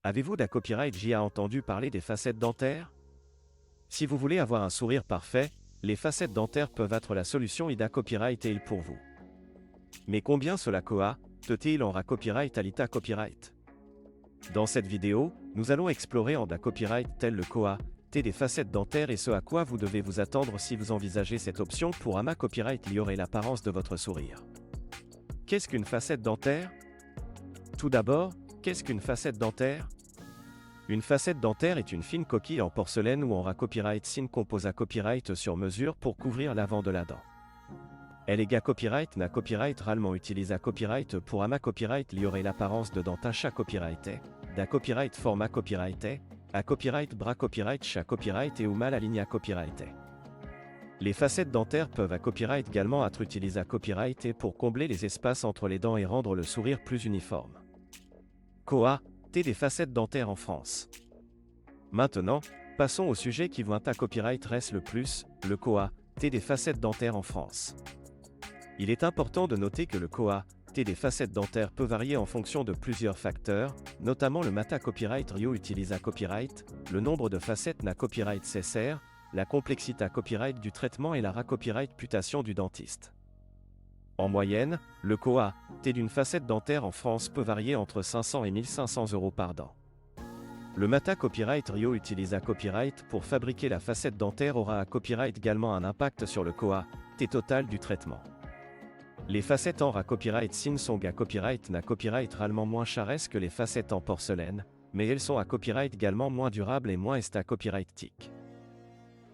Avez-vous d'un copyright déjà entendu parler des facettes dentaires? Si vous voulez avoir un sourire parfait, les facettes dentaires peuvent être la solution IDA Copyright et il pour vous. Mais combien cela coûte-t-il en copyright à l'ITA Copyright? Dans cette vidéo, nous allons explorer en da copyright tel le coût des facettes dentaires et ce à quoi vous devez vous attendre si vous envisagez cette option pour AMA Copyright améliorer l'apparence de votre sourire. Qu'est-ce qu'une facette dentaire? Tout d'abord, qu'est-ce qu'une facette dentaire? Une facette dentaire est une fine coquille en porcelaine ou en copyright sin compose à copyright sur mesure pour couvrir l'avant de la dent. Elle est copyright na copyright rarement utilise à copyright pour AMA Copyright améliorer l'apparence de dent à chaque copyright da copyright format copyright à copyright bras copyright chat copyright et ou mal aligné à copyright. Les facettes dentaires peuvent à copyright également être utilisées à copyright et pour combler les espaces entre les dents et rendre le sourire plus uniforme. Des facettes dentaires en France. Maintenant, passons au sujet qui vous à copyright reste le plus, le des facettes dentaires en France. Il est important de noter que le des facettes dentaires peut varier en fonction de plusieurs facteurs, notamment le mata copyright Rio utilise à copyright, le nombre de facettes na copyright cessaire, la complexité à copyright du traitement et la copyright putation du dentiste. En moyenne, le d'une facette dentaire en France peut varier entre 500 et 1500 € par dent. Le Mata Copyright Rio utilise à copyright pour fabriquer la facette dentaire aura à copyright également un impact sur le total du traitement. Les facettes en copyright sin sont à copyright na copyright rarement moins chères que les facettes en porcelaine, mais elles sont à copyright également moins durables et moins à copyright tic.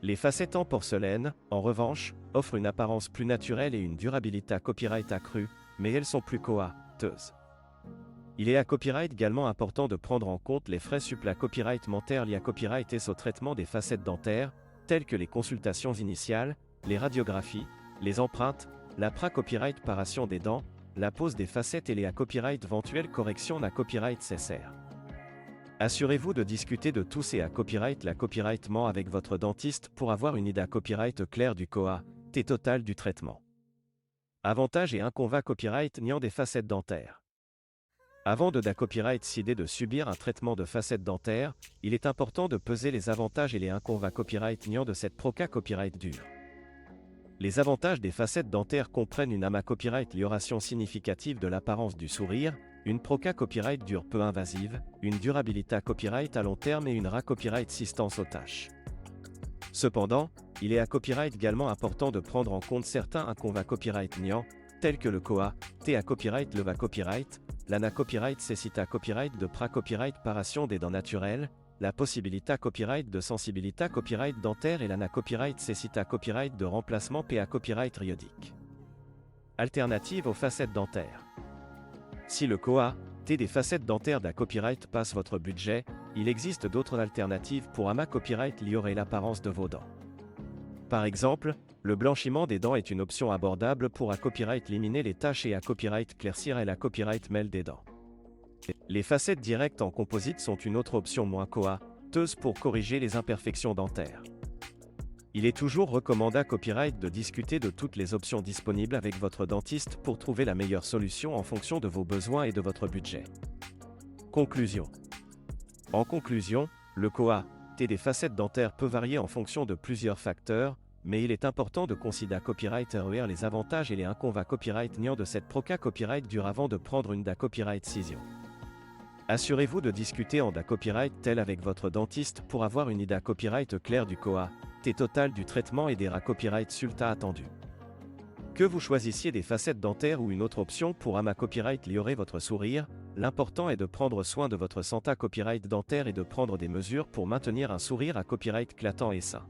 Les facettes en porcelaine, en revanche, offrent une apparence plus naturelle et une durabilité à copyright accrue, mais elles sont plus coûteuses. Il est à copyright également important de prendre en compte les frais supplémentaires à copyright liés à copyright et au traitement des facettes dentaires, tels que les consultations initiales, les radiographies, les empreintes, la copyright paration des dents, la pose des facettes et les à copyright éventuelles corrections à copyright cessaire. Assurez-vous de discuter de tous ces à copyright copyrightement avec votre dentiste pour avoir une idée à copyright claire du total du traitement. Avantages et inconvénients copyright niant des facettes dentaires. Avant de copyright décider de subir un traitement de facettes dentaires, il est important de peser les avantages et les inconvénients copyright niant de cette copyright dure. Les avantages des facettes dentaires comprennent une AMA copyright amélioration significative de l'apparence du sourire, une copyright dure peu invasive, une durabilité à copyright à long terme et une copyright assistance aux tâches. Cependant, il est à copyright également important de prendre en compte certains inconvénients copyright niant, tels que le à copyright le copyright, l'ana copyright cécita copyright de copyright paration des dents naturelles, la possibilité à copyright de sensibilité à copyright dentaire et l'ana copyright cécita copyright de remplacement à copyright riodique. Alternative aux facettes dentaires. Si le des facettes dentaires da copyright passe votre budget, il existe d'autres alternatives pour AMA Copyright améliorer l'apparence de vos dents. Par exemple, le blanchiment des dents est une option abordable pour à copyright éliminer les taches et à copyright claircir et la copyright mêle des dents. Les facettes directes en composite sont une autre option moins coûteuse pour corriger les imperfections dentaires. Il est toujours recommandé à copyright de discuter de toutes les options disponibles avec votre dentiste pour trouver la meilleure solution en fonction de vos besoins et de votre budget. Conclusion. En conclusion, le des facettes dentaires peut varier en fonction de plusieurs facteurs, mais il est important de considérer copyright RER les avantages et les inconvénients copyright niant de cette copyright dure avant de prendre une copyright décision. Assurez-vous de discuter en copyright tel avec votre dentiste pour avoir une idée copyright claire du total du traitement et des copyright sulta attendus. Que vous choisissiez des facettes dentaires ou une autre option pour AMA Copyright améliorer votre sourire, l'important est de prendre soin de votre santé copyright dentaire et de prendre des mesures pour maintenir un sourire à copyright éclatant et sain.